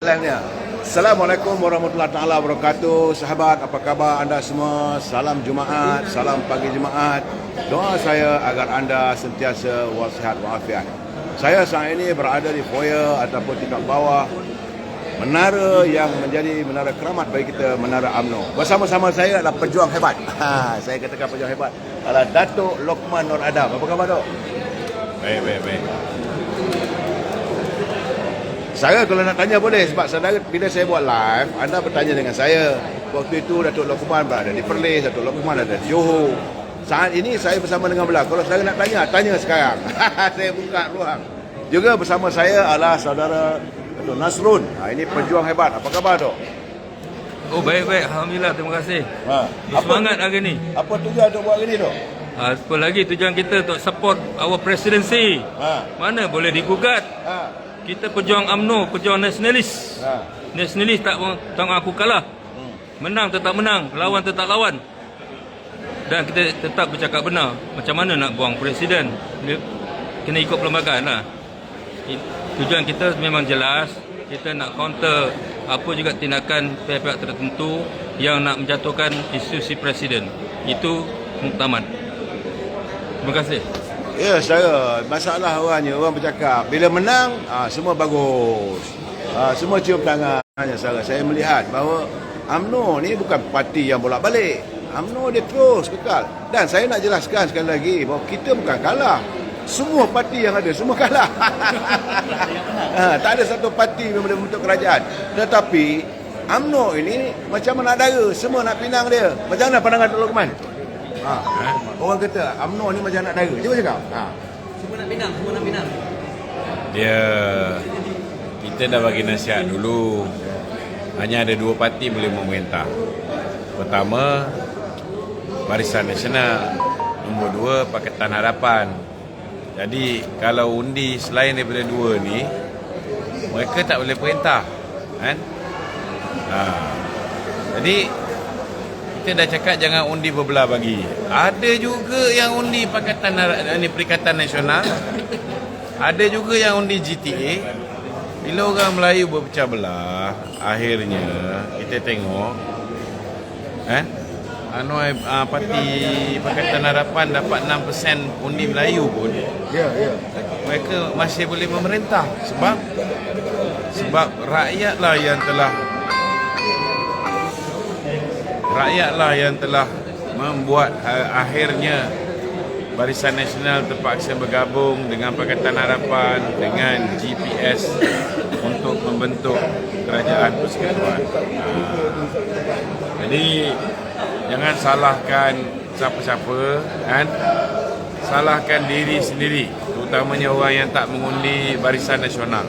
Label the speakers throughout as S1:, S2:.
S1: Lainnya. Assalamualaikum warahmatullahi taala wabarakatuh. Sahabat, apa khabar anda semua? Salam Jumaat, salam pagi Jumaat. Doa saya agar anda sentiasa wasihat walafiat. Saya saat ini berada di foyer ataupun tingkat bawah menara yang menjadi menara keramat bagi kita, Menara UMNO. Bersama-sama saya adalah pejuang hebat. Saya katakan pejuang hebat adalah Datuk Lokman Nur Adam. Apa khabar, Dok?
S2: Baik.
S1: Saya kalau nak tanya boleh, sebab saudara bila saya buat live, anda bertanya dengan saya. Waktu itu Datuk Lokman berada di Perlis, Datuk Lokman ada di Johor. Saat ini saya bersama dengan belah. Kalau saudara nak tanya sekarang. Saya buka ruang. Juga bersama saya adalah saudara Datuk Nasrun. Ini pejuang hebat. Apa khabar, Dok?
S2: Oh, baik. Alhamdulillah, terima kasih. Semangat hari ni.
S1: Apa tujuan Dok buat hari ni, Dok?
S2: Apa lagi tujuan kita untuk support our presidency. Mana boleh digugat. Kita pejuang UMNO, pejuang nasionalis. Nasionalis tak aku kalah. Menang tetap menang, lawan tetap lawan. Dan kita tetap bercakap benar. Macam mana nak buang presiden? Kena ikut perlembagaan lah. Tujuan kita memang jelas. Kita nak counter apa juga tindakan pihak-pihak tertentu yang nak menjatuhkan institusi presiden. Itu muktamad. Terima kasih.
S1: Ya, saudara, masalah orang bercakap bila menang, semua bagus. Semua cium tangan. Saudara, saya melihat bahawa UMNO ni bukan parti yang bolak-balik. UMNO dia terus kekal. Dan saya nak jelaskan sekali lagi bahawa kita bukan kalah. Semua parti yang ada, semua kalah. Tak ada satu parti yang boleh membentuk kerajaan. Tetapi UMNO ini macam menadara, semua nak pinang dia. Macam mana pandangan Dr. Lokman? Orang kata UMNO ni macam anak dara. Cuba cakap.
S3: Semua nak pinang.
S2: Kita dah bagi nasihat dulu. Hanya ada dua parti boleh memerintah. Pertama, Barisan Nasional. Nombor dua, Pakatan Harapan. Jadi kalau undi selain daripada dua ni, mereka tak boleh perintah, kan? Jadi kita dah cakap jangan undi berbelah bagi. Ada juga yang undi Perikatan Nasional. Ada juga yang undi GTA. Bila orang Melayu berpecah belah, akhirnya kita tengok parti Pakatan Harapan dapat 6% undi Melayu pun.
S1: Ya.
S2: Mereka masih boleh memerintah sebab rakyatlah yang telah membuat akhirnya Barisan Nasional terpaksa bergabung dengan Pakatan Harapan, dengan GPS untuk membentuk kerajaan persekutuan. Jadi jangan salahkan siapa-siapa, kan? Salahkan diri sendiri, terutamanya orang yang tak mengundi Barisan Nasional.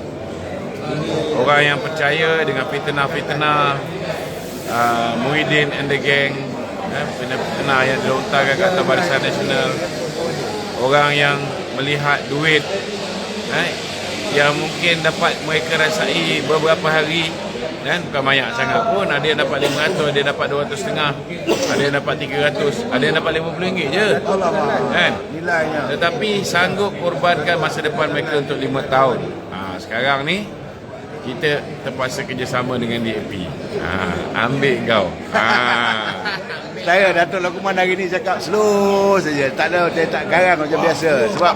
S2: Orang yang percaya dengan fitnah-fitnah Muhyiddin and the gang, fitnah yang dilontarkan ke atas Barisan Nasional. Orang yang melihat duit yang mungkin dapat mereka rasai beberapa hari, dan bukan banyak sangat pun. Ada yang dapat 500, ada yang dapat 200.5, ada yang dapat 300, ada yang dapat RM50 je, kan? Nilainya. Tetapi sanggup korbankan masa depan mereka untuk 5 tahun. Sekarang ni kita terpaksa kerjasama dengan DAP. Ambil kau.
S1: Saya Datuk Lokman hari ni cakap slow saja. Tak ada, saya tak garang macam biasa. Sebab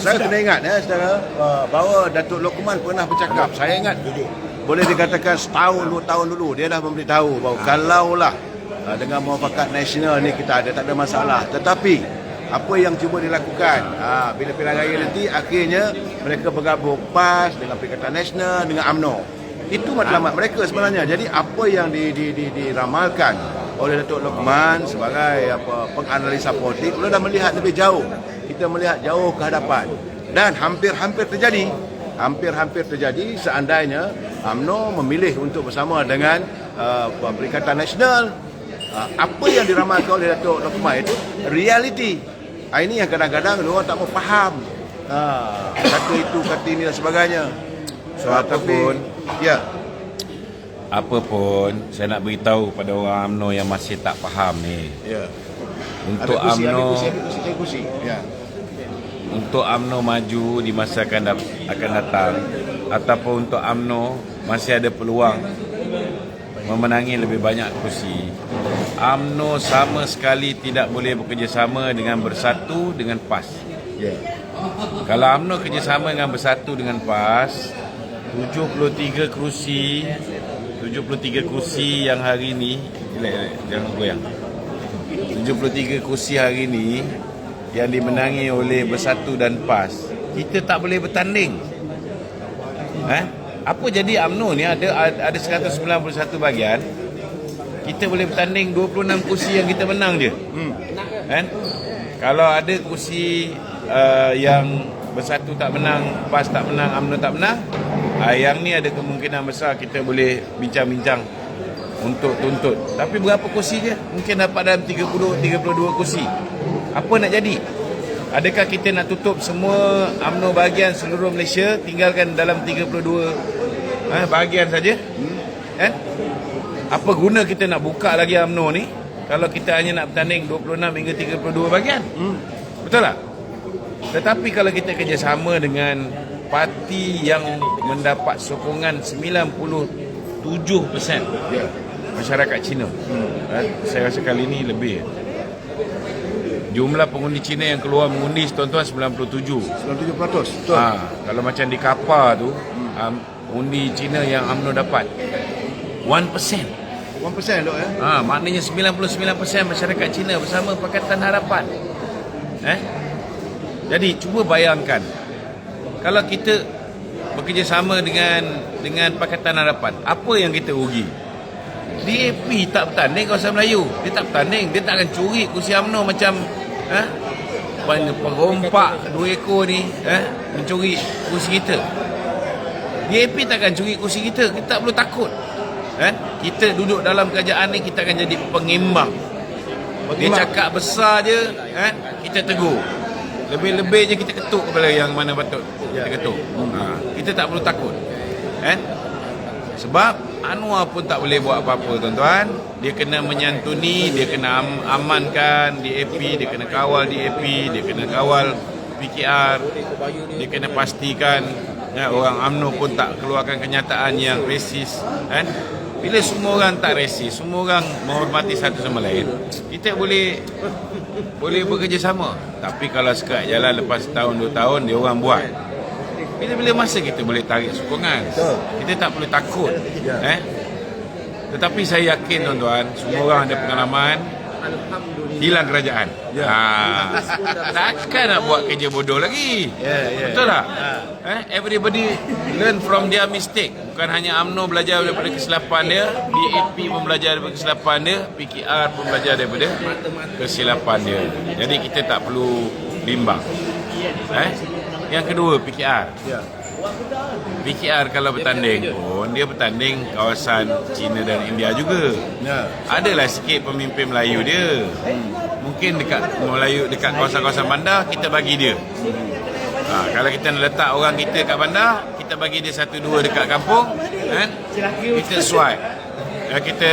S1: saya kena ingat saudara, bahawa Datuk Lokman pernah bercakap. Saya ingat boleh dikatakan setahun, 2 tahun dulu dia dah memberitahu bahawa kalaulah dengan muafakat nasional ni kita tak ada masalah. Tetapi apa yang cuba dilakukan bila pilihan raya nanti, akhirnya mereka bergabung PAS dengan Perikatan Nasional dengan UMNO. Itu matlamat mereka sebenarnya. Jadi apa yang diramalkan oleh Datuk Lokman sebagai penganalisa politik, kita dah melihat lebih jauh. Kita melihat jauh ke hadapan. Dan hampir-hampir terjadi seandainya UMNO memilih untuk bersama dengan Perikatan Nasional. Apa yang diramalkan oleh Datuk Lokman itu realiti. Ini yang kadang-kadang orang tak mau faham. Kata itu, kata ini dan sebagainya.
S2: Apa pun saya nak beritahu pada orang UMNO yang masih tak faham ni. Untuk UMNO maju di masa akan datang, ataupun untuk UMNO masih ada peluang memenangi lebih banyak kursi. UMNO sama sekali tidak boleh bekerjasama dengan Bersatu dengan PAS. Kalau UMNO kerjasama dengan Bersatu dengan PAS, 73 kursi yang hari ini, jangan goyang. 73 kursi hari ini yang dimenangi oleh Bersatu dan PAS, kita tak boleh bertanding. Apa jadi UMNO ni ada 191 bahagian, kita boleh bertanding 26 kursi yang kita menang je. Kan? Kalau ada kursi yang Bersatu tak menang, PAS tak menang, UMNO tak menang, yang ni ada kemungkinan besar kita boleh bincang-bincang untuk tuntut. Tapi berapa kursi je? Mungkin dapat dalam 30-32 kursi. Apa nak jadi? Adakah kita nak tutup semua UMNO bahagian seluruh Malaysia, tinggalkan dalam 32 bahagian saja? Kan? Apa guna kita nak buka lagi UMNO ni kalau kita hanya nak bertanding 26 hingga 32 bahagian? Betul tak? Tetapi kalau kita kerjasama dengan parti yang mendapat sokongan 97% masyarakat Cina, saya rasa kali ini lebih. Jumlah pengundi Cina yang keluar mengundi, tuan-tuan, 97%.
S1: Betul.
S2: Kalau macam di Kapar tu, undi Cina yang UMNO dapat 1%.
S1: 1% dok
S2: Maknanya 99% masyarakat Cina bersama Pakatan Harapan. Jadi cuba bayangkan kalau kita bekerjasama dengan Pakatan Harapan, apa yang kita rugi? DAP tak bertanding kawasan Melayu. Dia tak bertanding, dia tak akan curi kursi UMNO macam perompak 2 ekor ni mencuri kursi kita. DAP tak akan curi kursi kita. Kita tak perlu takut. Kita duduk dalam kerajaan ni, kita akan jadi pengimbang. Dia cakap besar je, kita tegur. Lebih-lebih je kita ketuk kepada yang mana patut kita ketuk. Kita tak perlu takut. Sebab Anwar pun tak boleh buat apa-apa, tuan-tuan. Dia kena menyantuni, dia kena amankan DAP, dia kena kawal DAP, dia kena kawal PKR, dia kena pastikan orang UMNO pun tak keluarkan kenyataan yang resis. Bila semua orang tak resis, semua orang menghormati satu sama lain, kita boleh bekerjasama. Tapi kalau sekat jalan lepas tahun 2 tahun dia orang buat, bila-bila masa kita boleh tarik sokongan. Kita tak perlu takut. Tetapi saya yakin, tuan-tuan, semua orang ada pengalaman hilang kerajaan. Takkan nak buat kerja bodoh lagi. Betul tak? Everybody learn from their mistake. Bukan hanya UMNO belajar daripada kesilapan dia, DAP pun belajar daripada kesilapan dia, PKR pun belajar daripada kesilapan dia. Jadi kita tak perlu bimbang. Yang kedua, PKR. PKR kalau bertanding pun, dia bertanding kawasan China dan India juga. Adalah sikit pemimpin Melayu dia. Mungkin dekat Melayu, dekat kawasan-kawasan bandar, kita bagi dia. Kalau kita nak letak orang kita kat bandar, kita bagi dia 1-2 dekat kampung, kita swipe. Kita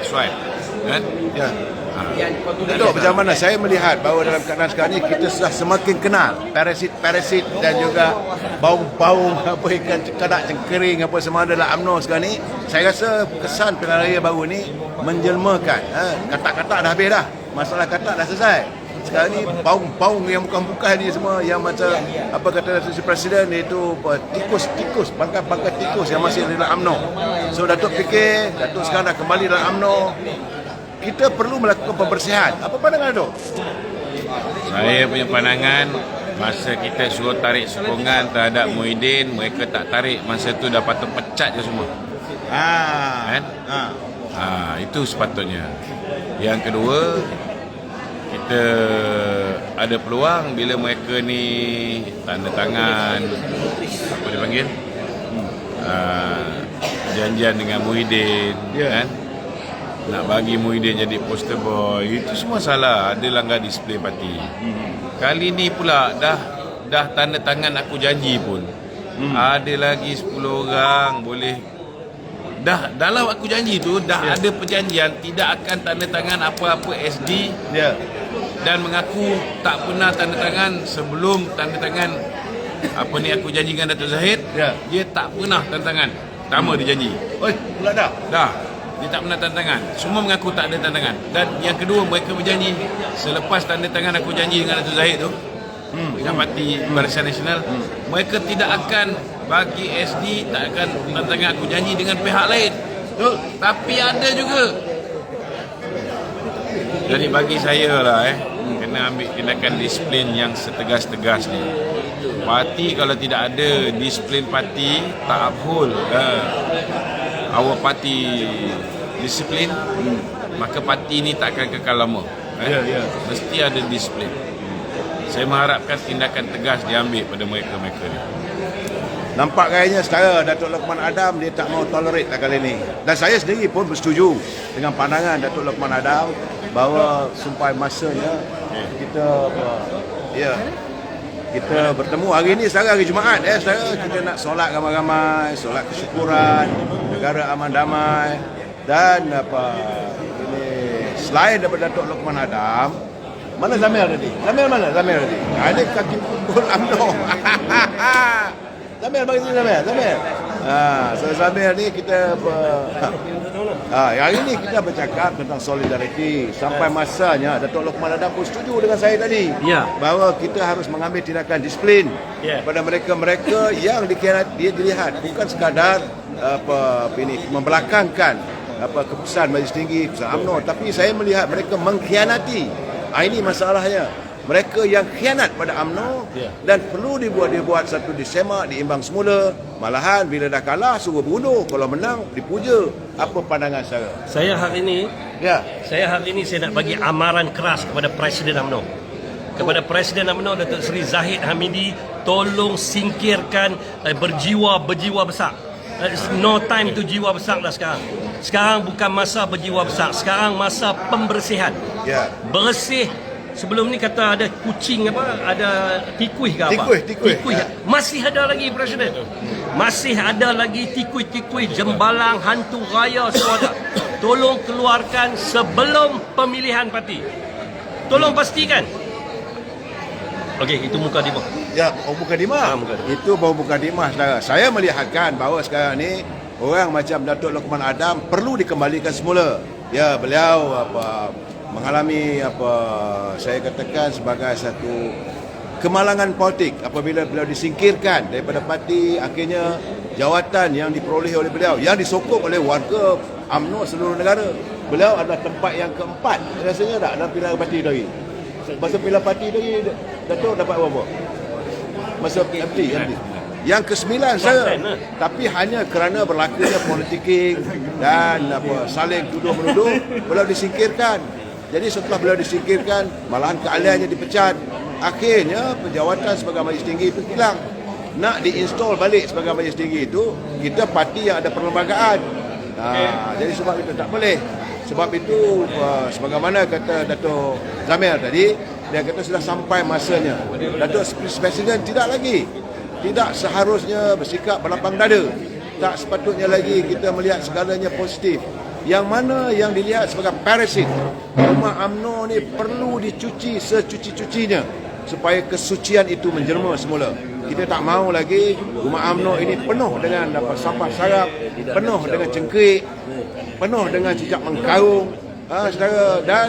S2: swipe.
S1: Datuk, macam mana saya melihat bahawa dalam keadaan sekarang ni kita sudah semakin kenal parasit dan juga baung-baung apa ikan kadak cengkering apa semua adalah UMNO sekarang ni. Saya rasa kesan pilihan raya baru ni menjelmakan kata-kata dah habis dah, masalah kata dah selesai. Sekarang ni baung-baung yang bukan-bukan ni semua yang macam apa kata Presiden, iaitu tikus, pangkat-pangkat tikus yang masih dalam UMNO. So Datuk fikir Datuk sekarang dah kembali dalam UMNO, kita perlu melakukan pembersihan. Apa pandangan Datuk?
S2: Saya punya pandangan, masa kita suruh tarik sokongan terhadap Muhyiddin, mereka tak tarik, masa tu dah patut pecat je semua. Itu sepatutnya. Yang kedua, kita ada peluang bila mereka ni tanda tangan, apa dipanggil, perjanjian dengan Muhyiddin, kan? Nak bagi Muhyiddin jadi poster boy, itu semua salah. Ada langgar display parti. Kali ni pula dah tanda tangan aku janji pun, ada lagi 10 orang boleh. Dah dalam aku janji tu dah ada perjanjian tidak akan tanda tangan apa-apa SD, dan mengaku tak pernah tanda tangan sebelum tanda tangan apa ni aku janji dengan Datuk Zahid. Dia tak pernah tanda tangan. Pertama dia janji.
S1: Oi, pula dah.
S2: Dah. Dia tak pernah tanda tangan. Semua mengaku tak ada tanda tangan. Dan yang kedua, mereka berjanji selepas tanda tangan aku janji dengan Datuk Zahid tu, dengan Parti Barisan Nasional, mereka tidak akan bagi SD, tak akan tanda tangan aku janji dengan pihak lain.
S1: Betul.
S2: Tapi ada juga. Jadi bagi saya lah kena ambil tindakan disiplin yang setegas-tegasnya. Parti kalau tidak ada disiplin parti, tak uphold our party disiplin, maka parti ini tak akan kekal lama. Mesti ada disiplin. Saya mengharapkan tindakan tegas diambil pada mereka-mereka ni.
S1: Nampak gayanya setara Datuk Lokman Adam dia tak mau tolerate lah kali ni. Dan saya sendiri pun bersetuju dengan pandangan Datuk Lokman Adam bahawa sampai masanya kita bertemu hari ni setara hari Jumaat setara kita nak solat ramai-ramai, solat kesyukuran, negara aman damai dan ini selain daripada Datuk Lokman Adam, mana Zamir tadi? Zamir mana? Zamir tadi. Ada kaki pukul UMNO. Zamir bagi sini Zamir. So Zamir ni kita hari ni kita bercakap tentang solidariti. Sampai masanya Datuk Lokman Adam pun setuju dengan saya tadi. Bahawa kita harus mengambil tindakan disiplin kepada mereka-mereka yang dikhianati. Dia dilihat bukan sekadar membelakangkan keputusan Majlis Tinggi, keputusan UMNO, tapi saya melihat mereka mengkhianati. Ini masalahnya. Mereka yang khianat pada UMNO dan perlu dibuat satu disemak, diimbang semula. Malahan bila dah kalah suruh bunuh, kalau menang dipuja. Apa pandangan saya?
S4: Saya hari ini saya nak bagi amaran keras kepada Presiden UMNO. Kepada Presiden UMNO Datuk Seri Zahid Hamidi, tolong singkirkan berjiwa besar. No time to jiwa besar dah sekarang. Sekarang bukan masa berjiwa besar. Sekarang masa pembersihan. Bersih. Sebelum ni kata ada kucing ada tikuih ke apa? Tikuih. Masih ada lagi Presiden. Masih ada lagi tikuih, jembalang, hantu raya semua ada. Tolong keluarkan sebelum pemilihan parti. Tolong pastikan. Okey, itu muka dimah.
S1: Muka dimah. Itu baru muka dimah saudara. Saya melihatkan bahawa sekarang ni orang macam Datuk Lokman Adam perlu dikembalikan semula. Beliau mengalami saya katakan sebagai satu kemalangan politik apabila beliau disingkirkan daripada parti. Akhirnya jawatan yang diperoleh oleh beliau yang disokong oleh warga UMNO seluruh negara. Beliau adalah tempat yang keempat rasanya tak dalam pilihan parti tadi. Masa pilihan parti tadi Datuk dapat berapa? Masa MT. Yang ke-9 saya. Tapi hanya kerana berlakunya politiking dan saling tuduh-menuduh, beliau disingkirkan. Jadi setelah beliau disingkirkan, malahan keahliannya dipecat. Akhirnya penjawatan sebagai Majlis Tinggi itu hilang. Nak diinstall balik sebagai Majlis Tinggi itu, kita parti yang ada perlembagaan. Jadi sebab itu tak boleh. Sebab itu sebagaimana kata Datuk Zamir tadi, dia kata sudah sampai masanya. Datuk Presiden tidak seharusnya bersikap berlapang dada. Tak sepatutnya lagi kita melihat segalanya positif. Yang mana yang dilihat sebagai parasit. Rumah UMNO ni perlu dicuci secuci-cucinya supaya kesucian itu menjelma semula. Kita tak mahu lagi rumah UMNO ini penuh dengan sampah sarap, penuh dengan cengkrik, penuh dengan cicak mengkarung, saudara. Dan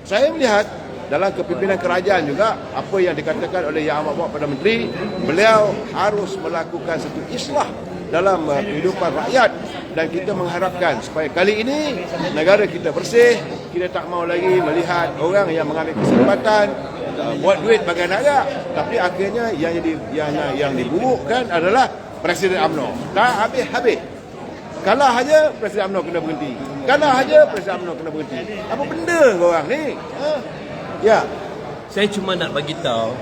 S1: saya melihat dalam kepimpinan kerajaan juga apa yang dikatakan oleh Yang Amat Bawa Perdana Menteri, beliau harus melakukan satu islah dalam kehidupan rakyat. Dan kita mengharapkan supaya kali ini negara kita bersih. Kita tak mahu lagi melihat orang yang mengambil kesempatan buat duit bagai naga, tapi akhirnya yang diburukkan adalah Presiden UMNO. Tak habis-habis. Kalah aja Presiden UMNO kena berhenti. Kalah aja Presiden UMNO kena berhenti. Apa benda korang ni?
S4: Saya cuma nak bagi tahu,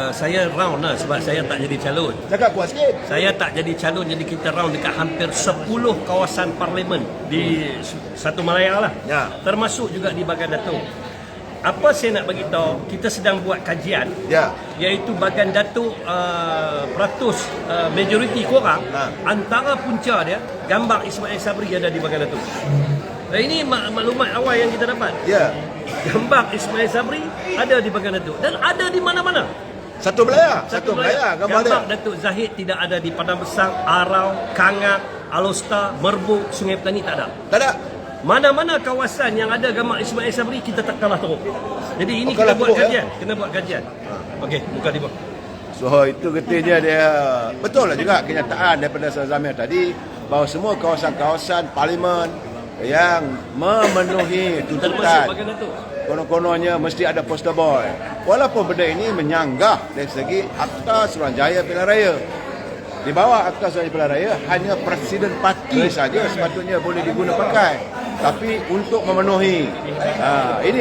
S4: saya round lah sebab saya tak jadi calon.
S1: Cakap kuat sikit.
S4: Saya tak jadi calon, jadi kita round dekat hampir 10 kawasan parlimen di Satu Malaya lah. Termasuk juga di Bagan Datuk. Apa saya nak bagi tahu, kita sedang buat kajian, iaitu Bagan Datuk peratus majoriti korang, antara punca dia gambar Ismail Sabri ada di Bagan Datuk. Ini maklumat awal yang kita dapat. Gambar Ismail Sabri ada di Bagan Datuk dan ada di mana-mana. Satu Melaya gambar
S3: Datuk Zahid tidak ada di Padang Besar, Arau, Kangak,
S4: Alostar, Merbuk, Sungai Petani tak ada.
S1: Tak ada.
S4: Mana-mana kawasan yang ada gambar Ismail Sabri kita tak kalah teruk. Jadi ini
S1: kalah
S4: kita buat
S1: teruk,
S4: kajian, kena buat kajian. Okey, buka di bawah.
S1: So itu katanya dia betul lah juga kenyataan daripada Ustaz Zamir tadi bahawa semua kawasan-kawasan parlimen yang memenuhi
S4: Termasuk
S1: tuntutan
S4: bagian itu.
S1: konon-kononnya mesti ada poster boy. Walaupun benda ini menyanggah dari segi Akta Suruhanjaya Pilihan Raya. Di bawah Akta Suruhanjaya Pilihan Raya hanya presiden parti saja sepatutnya boleh diguna pakai. Tapi untuk memenuhi ini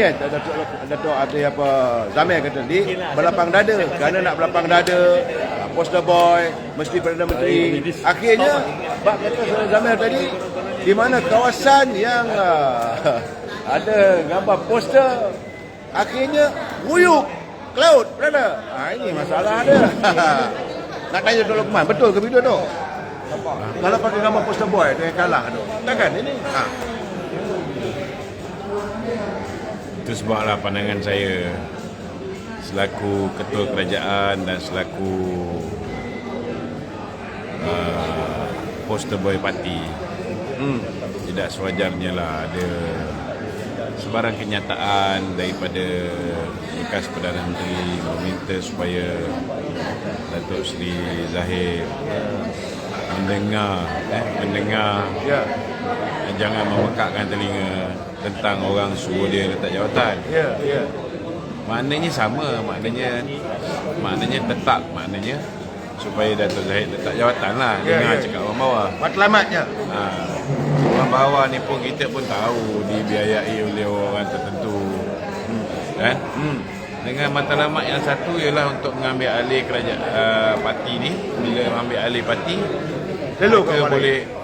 S1: Datuk apa Zamir kata tadi berlapang dada, kerana nak berlapang dada poster boy mesti Perdana Menteri. Akhirnya bab kata Zamir tadi di mana kawasan yang ada gambar poster akhirnya ruyuk ke laut berada. Ini masalah ada. Nak tanya Datuk Lokman, betul ke video tu? Kalau pakai gambar poster boy tu yang kalah tu. Takkan ini?
S2: Itu sebablah pandangan saya selaku ketua kerajaan dan selaku poster boy parti, tidak sewajarnya lah ada sebarang kenyataan daripada bekas Perdana Menteri meminta supaya Datuk Seri Zahid mendengar jangan memekakkan telinga tentang orang suruh dia letak jawatan. Maknanya sama, maknanya tetap, maknanya supaya Datuk Zahid letak jawatan lah. Dengar cakap orang bawah.
S1: Matlamatnya.
S2: Orang bawah ni pun kita pun tahu dibiayai oleh orang tertentu. Kan? Dengan matlamat yang satu ialah untuk mengambil alih kerajaan parti ni. Bila mengambil alih parti,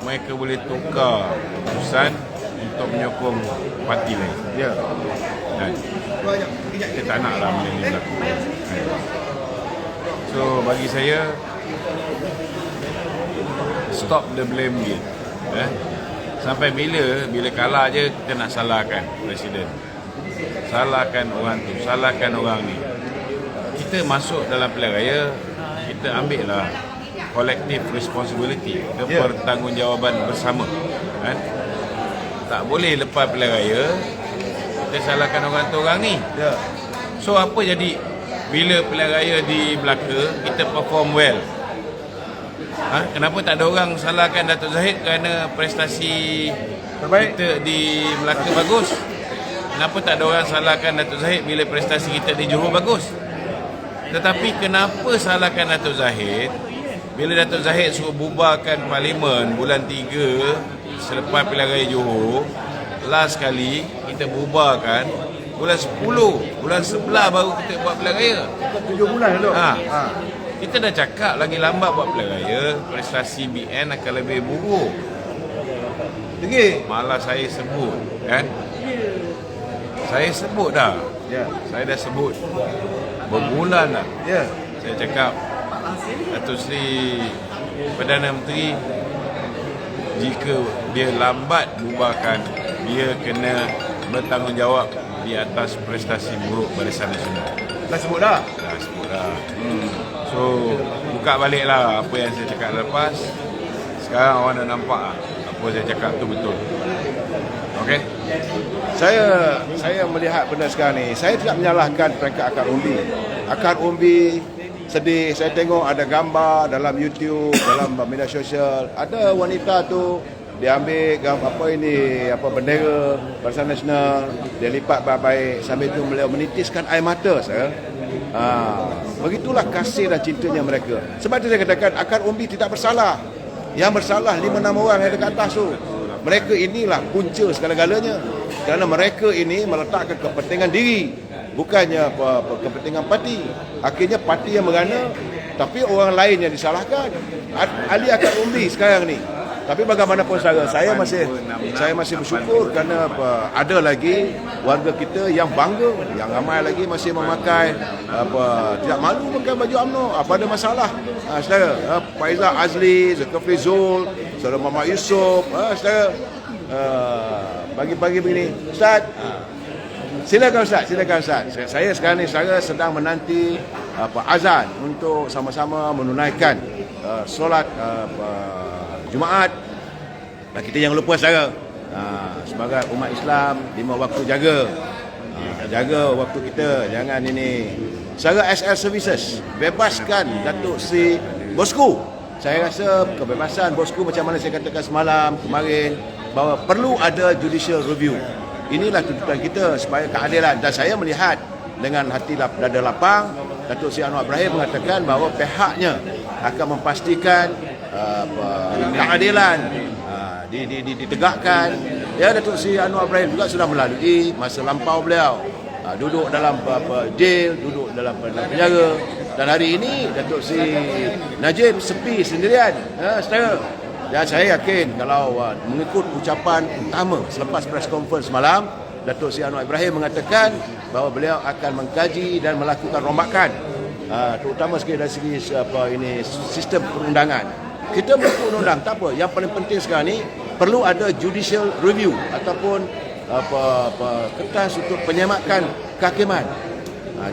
S2: mereka boleh tukar keputusan untuk menyokong parti lain. Dan kita tak naklah benda ni berlaku. So bagi saya, stop the blame game. Sampai bila kalah je kita nak salahkan presiden, salahkan orang tu, salahkan orang ni. Kita masuk dalam pilihan raya, kita ambil lah collective responsibility, bertanggungjawabkan bersama. Tak boleh lepas pilihan raya kita salahkan orang tu orang ni. So apa jadi bila pilihan raya di Melaka kita perform well? Kenapa tak ada orang salahkan Datuk Zahid kerana prestasi terbaik kita di Melaka bagus? Kenapa tak ada orang salahkan Datuk Zahid bila prestasi kita di Johor bagus? Tetapi kenapa salahkan Datuk Zahid bila Datuk Zahid suruh bubarkan parlimen bulan 3 selepas pilihan raya Johor? Last kali kita bubarkan bulan 10, bulan 11 baru kita buat pilihan raya.
S1: 7 bulan dulu.
S2: Kita dah cakap lagi lambat buat pilihan raya, prestasi BN akan lebih buruk. Malah saya sebut, kan? Saya sebut dah. Saya dah sebut berbulan dah. Saya cakap Datuk Seri Perdana Menteri, jika dia lambat bubarkan, dia kena bertanggungjawab di atas prestasi buruk Barisan Nasional.
S1: Dah sebut dah?
S2: Dah sebut dah. So, buka baliklah apa yang saya cakap lepas. Sekarang orang dah nampak apa saya cakap tu betul. Okey?
S1: Saya melihat benda sekarang ni, saya tidak menyalahkan peringkat akar umbi. Akar umbi sedih. Saya tengok ada gambar dalam YouTube, dalam media sosial, ada wanita tu dia ambil bendera Barisan Nasional, dia lipat baik-baik sambil tu beliau menitiskan air mata saya. Begitulah kasih dan cintanya mereka. Sebab itu saya katakan akar umbi tidak bersalah. Yang bersalah 5-6 orang yang dekat atas tu. Mereka inilah punca segala-galanya. Kerana mereka ini meletakkan kepentingan diri, bukannya kepentingan parti. Akhirnya parti yang merana, tapi orang lain yang disalahkan. Ahli akar umbi sekarang ni. Tapi bagaimanapun saya masih bersyukur kerana ada lagi warga kita yang bangga, yang ramai lagi masih memakai tidak malu pakai baju UMNO. Apa ada masalah? Saudara, Faizal Azli, Zulkifli Zul, saudara Muhammad Yusof, saudara, pagi-pagi begini. Ustaz, silakan Ustaz. Saya sekarang ni sedang menanti azan untuk sama-sama menunaikan solat Jumaat Kita jangan lupa saudara, sebagai umat Islam 5 waktu jaga waktu kita, jangan ini. Secara SL Services, bebaskan Datuk Seri Bosku. Saya rasa kebebasan Bosku macam mana saya katakan semalam, kemarin, bahawa perlu ada judicial review. Inilah tuntutan kita supaya keadilan. Dan saya melihat dengan hati dada lapang, Datuk Seri Anwar Ibrahim mengatakan bahawa pihaknya akan memastikan keadilan ditegakkan. Ya, Datuk Seri Anwar Ibrahim juga sudah melalui masa lampau beliau, duduk dalam jail, duduk dalam penjara, dan hari ini Datuk Seri Najib sepi sendirian, saudara. Dan saya yakin kalau mengikut ucapan utama selepas press conference malam, Datuk Seri Anwar Ibrahim mengatakan bahawa beliau akan mengkaji dan melakukan rombakan, terutama sekali dari segi sistem perundangan. Kita mengikut undang, tak apa. Yang paling penting sekarang ni perlu ada judicial review ataupun kertas untuk penyamakan kehakiman.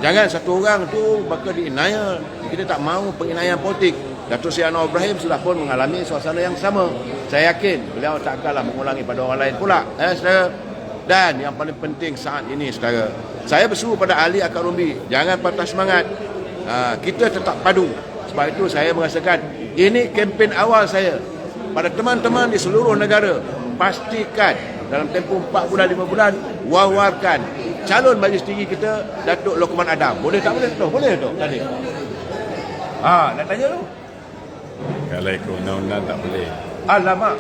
S1: Jangan satu orang tu bakal diinaya. Kita tak mahu penginayaan politik. Datuk Seri Anwar Ibrahim sudah pun mengalami suasana yang sama. Saya yakin beliau tak akanlah mengulangi pada orang lain pula, saudara. Dan yang paling penting saat ini, saudara, saya berseru pada ahli akademi, jangan patah semangat. Kita tetap padu. Sebab itu saya merasakan ini kempen awal saya pada teman-teman di seluruh negara. Pastikan dalam tempoh 4 bulan 5 bulan wawarkan calon majlis tinggi kita, Datuk Lokman Adam. Boleh tak boleh tu? Boleh tu tadi. Nak tanya tu.
S2: Kalau ikut undang-undang tak boleh.
S1: Alamak.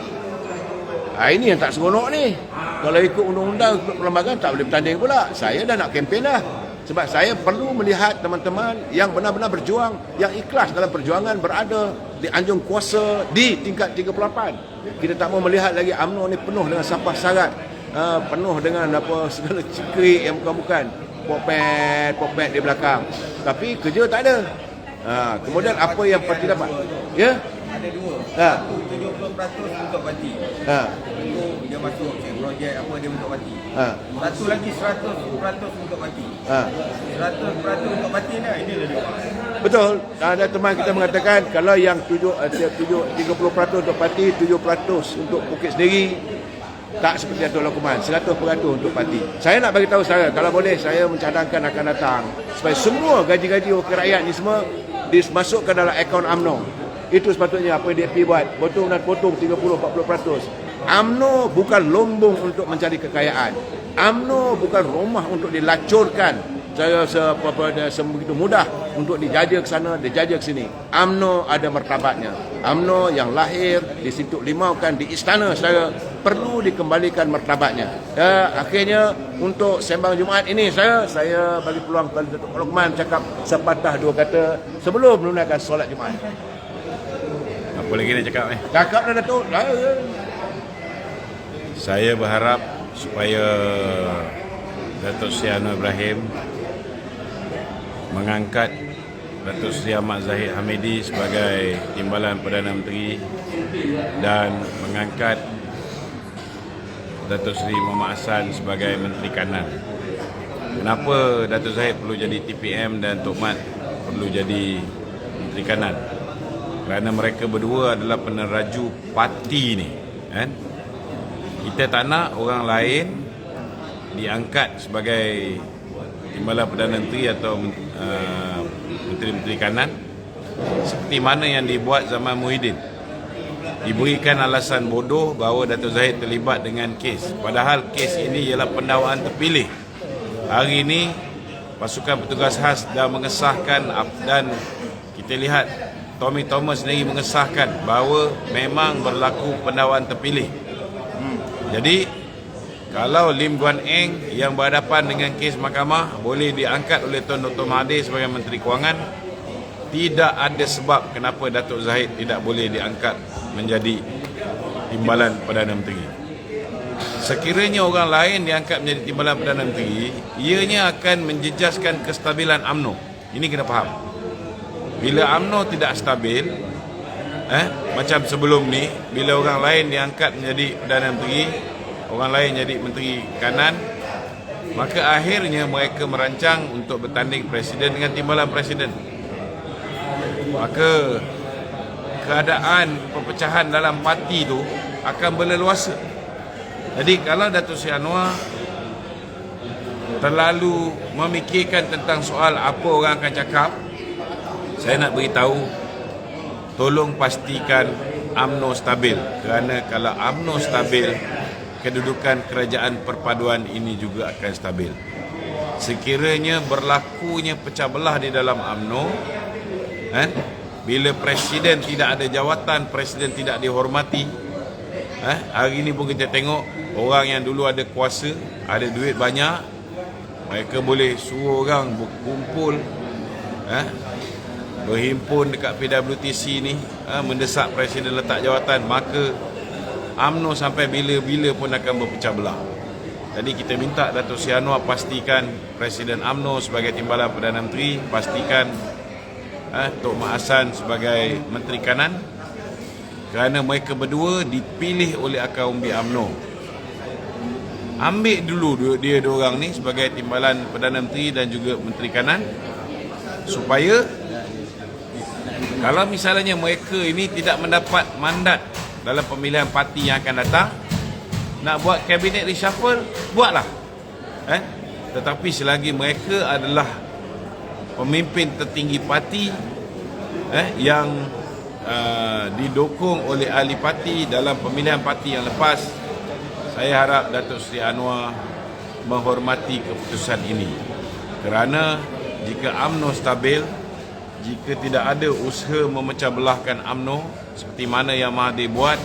S1: Ini yang tak seronok ni. Kalau ikut undang-undang perlembagaan tak boleh bertanding pula. Saya dah nak kempen dah. Sebab saya perlu melihat teman-teman yang benar-benar berjuang, yang ikhlas dalam perjuangan berada di anjung kuasa di tingkat 38. Kita tak mau melihat lagi UMNO ni penuh dengan sampah sarat, penuh dengan segala cikrik yang bukan-bukan, popet di belakang. Tapi kerja tak ada. Kemudian apa yang parti dapat? Ya?
S5: Ada dua. 70% untuk parti. Itu dia masuk projek apa dia untuk parti. Satu lagi 100% untuk parti. 100% untuk parti ni, ini dia.
S1: Betul. Ada teman kita mengatakan kalau yang 30% untuk parti, 7% untuk Bukit Sendiri, tak seperti Datuk Lokman, 100% untuk parti. Saya nak bagi tahu saudara, kalau boleh saya mencadangkan akan datang supaya semua gaji-gaji wakil rakyat ni semua dimasukkan dalam akaun UMNO. Itu sepatutnya apa yang DAP buat. Potong 30-40%. UMNO bukan lumbung untuk mencari kekayaan. UMNO bukan rumah untuk dilacurkan sebegitu mudah untuk dijajah ke sana, dijajah ke sini. UMNO ada martabatnya. UMNO yang lahir di situ limaukan di istana, saudara, perlu dikembalikan martabatnya. Akhirnya untuk sembang Jumaat ini saya bagi peluang kepada Datuk Lokman cakap sepatah dua kata sebelum menunaikan solat Jumaat.
S2: Apa lagi nak cakap ni?
S1: Cakap dah Datuk.
S2: Saya berharap supaya Datuk Seri Anwar Ibrahim mengangkat Datuk Seri Ahmad Zahid Hamidi sebagai Timbalan Perdana Menteri dan mengangkat Datuk Seri Muhammad Hassan sebagai Menteri Kanan. Kenapa Datuk Zahid perlu jadi TPM dan Tok Mat perlu jadi Menteri Kanan? Kerana mereka berdua adalah peneraju parti ni, kan? Kita tak nak orang lain diangkat sebagai Timbalan Perdana Menteri atau Menteri-Menteri Kanan seperti mana yang dibuat zaman Muhyiddin. Diberikan alasan bodoh bahawa Datuk Zahid terlibat dengan kes, padahal kes ini ialah pendakwaan terpilih. Hari ini pasukan petugas khas dah mengesahkan dan kita lihat Tommy Thomas sendiri mengesahkan bahawa memang berlaku pendakwaan terpilih. Jadi kalau Lim Guan Eng yang berhadapan dengan kes mahkamah boleh diangkat oleh Tuan Dr. Mahathir sebagai Menteri Kewangan, tidak ada sebab kenapa Datuk Zahid tidak boleh diangkat menjadi Timbalan Perdana Menteri. Sekiranya orang lain diangkat menjadi Timbalan Perdana Menteri, ianya akan menjejaskan kestabilan UMNO. Ini kena faham. Bila UMNO tidak stabil, macam sebelum ni, bila orang lain diangkat menjadi Perdana Menteri, orang lain jadi Menteri Kanan, maka akhirnya mereka merancang untuk bertanding Presiden dengan Timbalan Presiden. Maka keadaan perpecahan dalam parti tu akan berleluasa. Jadi kalau Datuk Seri Anwar terlalu memikirkan tentang soal apa orang akan cakap, saya nak beritahu, tolong pastikan UMNO stabil. Kerana kalau UMNO stabil, kedudukan kerajaan perpaduan ini juga akan stabil. Sekiranya berlakunya pecah belah di dalam UMNO, bila presiden tidak ada jawatan, presiden tidak dihormati, hari ini pun kita tengok orang yang dulu ada kuasa, ada duit banyak, mereka boleh suruh orang berkumpul, berhimpun dekat PWTC ni, mendesak presiden letak jawatan, maka UMNO sampai bila-bila pun akan berpecah belah. Jadi kita minta Datuk Seri Anwar pastikan Presiden UMNO sebagai Timbalan Perdana Menteri, pastikan Tok Mak Hassan sebagai Menteri Kanan, kerana mereka berdua dipilih oleh akar umbi UMNO. Ambil dulu dia dua orang ni sebagai Timbalan Perdana Menteri dan juga Menteri Kanan, supaya kalau misalnya mereka ini tidak mendapat mandat dalam pemilihan parti yang akan datang, nak buat kabinet reshuffle, buatlah. Tetapi selagi mereka adalah pemimpin tertinggi parti yang didukung oleh ahli parti dalam pemilihan parti yang lepas, saya harap Datuk Seri Anwar menghormati keputusan ini. Kerana jika UMNO stabil, jika tidak ada usaha memecah belahkan UMNO seperti mana yang Mahathir buat,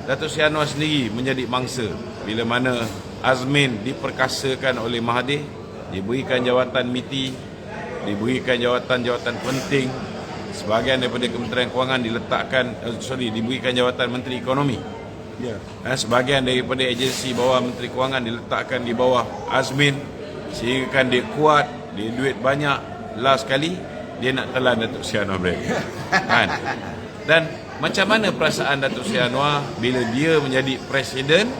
S2: Datuk Seri Anwar sendiri menjadi mangsa. Bila mana Azmin diperkasakan oleh Mahathir, diberikan jawatan MITI, diberikan jawatan-jawatan penting, sebahagian daripada Kementerian Kewangan diberikan jawatan Menteri Ekonomi. Sebahagian daripada agensi bawah Menteri Kewangan diletakkan di bawah Azmin, sehingga dia kuat, dia duit banyak, last sekali dia nak telan Datuk Seri Anwar kan? Dan macam mana perasaan Datuk Seri Anwar bila dia menjadi presiden,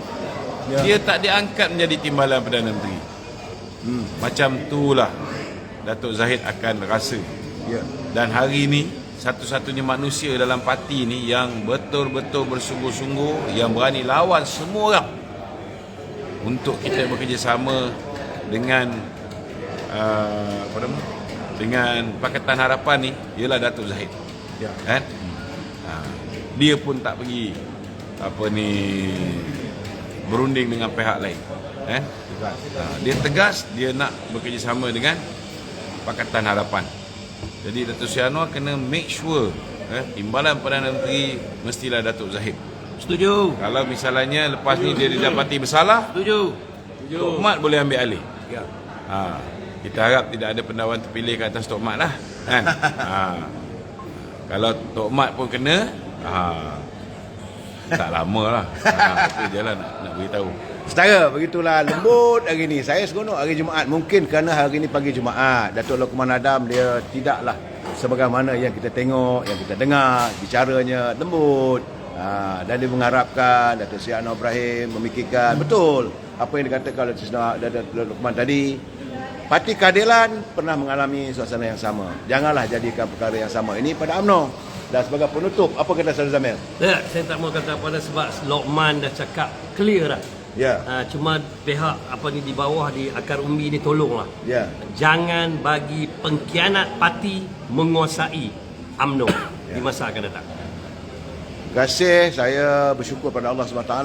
S2: dia tak diangkat menjadi Timbalan Perdana Menteri. Macam itulah Datuk Zahid akan rasa. Dan hari ini satu-satunya manusia dalam parti ni yang betul-betul bersungguh-sungguh, yang berani lawan semua orang untuk kita bekerjasama dengan dengan Pakatan Harapan ni, ialah Datuk Zahid. Dia pun tak pergi berunding dengan pihak lain. Dia tegas, dia nak bekerjasama dengan Pakatan Harapan. Jadi Datuk Seri Anwar kena make sure Timbalan Perdana Menteri mestilah Datuk Zahid.
S4: Setuju.
S2: Kalau misalnya lepas ni dia didapati bersalah,
S4: Setuju.
S2: Tok Mat boleh ambil alih. Kita harap tidak ada pendawan terpilih ke atas Tok Mat lah, kan? Kalau Tok Mat pun kena, tak lama lah. Itu je lah nak beritahu.
S1: Setara begitulah lembut hari ni. Saya seronok hari Jumaat. Mungkin kerana hari ni pagi Jumaat, Datuk Lokman Adam dia tidaklah sebagaimana yang kita tengok, yang kita dengar, bicaranya lembut. Dan dia mengharapkan Datuk Seri Anwar Ibrahim memikirkan betul apa yang dikatakan oleh Datuk Lokman tadi. Parti Keadilan pernah mengalami suasana yang sama. Janganlah jadikan perkara yang sama ini pada UMNO. Dan sebagai penutup, apa kata Saudara Zamil?
S4: Saya tak mau kata apa sebab Lokman dah cakap clear dah. Cuma pihak di bawah di akar umbi ni tolonglah. Jangan bagi pengkhianat parti menguasai UMNO di masa akan datang.
S1: Terima kasih. Saya bersyukur pada Allah SWT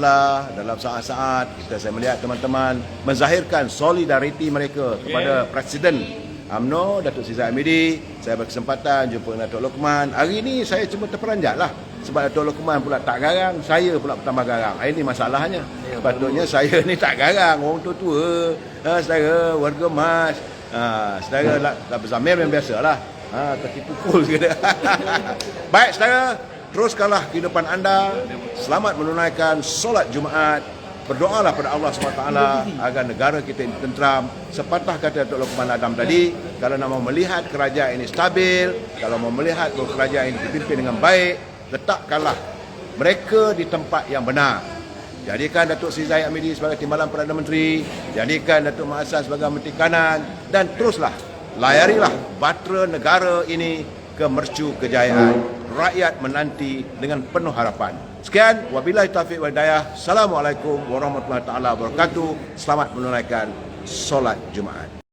S1: dalam saat-saat saya melihat teman-teman menzahirkan solidariti mereka kepada Presiden UMNO, Datuk Seri Zahid Hamidi. Saya berkesempatan jumpa dengan Datuk Lokman. Hari ini saya cuma terperanjat lah. Sebab Datuk Lokman pula tak garang, saya pula bertambah garang. Ini masalahnya. Sepatutnya saya ni tak garang, orang tua-tua, saudara, warga emas, saudara Zamil yang biasa lah. Tertipu pukul ke dia. Baik saudara, teruskanlah kehidupan anda. Selamat menunaikan solat Jumaat. Berdoalah pada Allah SWT agar negara kita ini tentram. Sepatah kata Datuk Lokman Adam tadi, kalau nak mau melihat kerajaan ini stabil, kalau mau melihat kerajaan ini dipimpin dengan baik, letakkanlah mereka di tempat yang benar. Jadikan Datuk Seri Zahid Hamidi sebagai Timbalan Perdana Menteri, jadikan Datuk Mak Hassan sebagai Menteri Kanan, dan teruslah layarilah bahtera negara ini ke mercu kejayaan. rakyat menanti dengan penuh harapan. Sekian, wabillahi taufiq wal hidayah. Assalamualaikum warahmatullahi taala wabarakatuh. Selamat menunaikan solat Jumaat.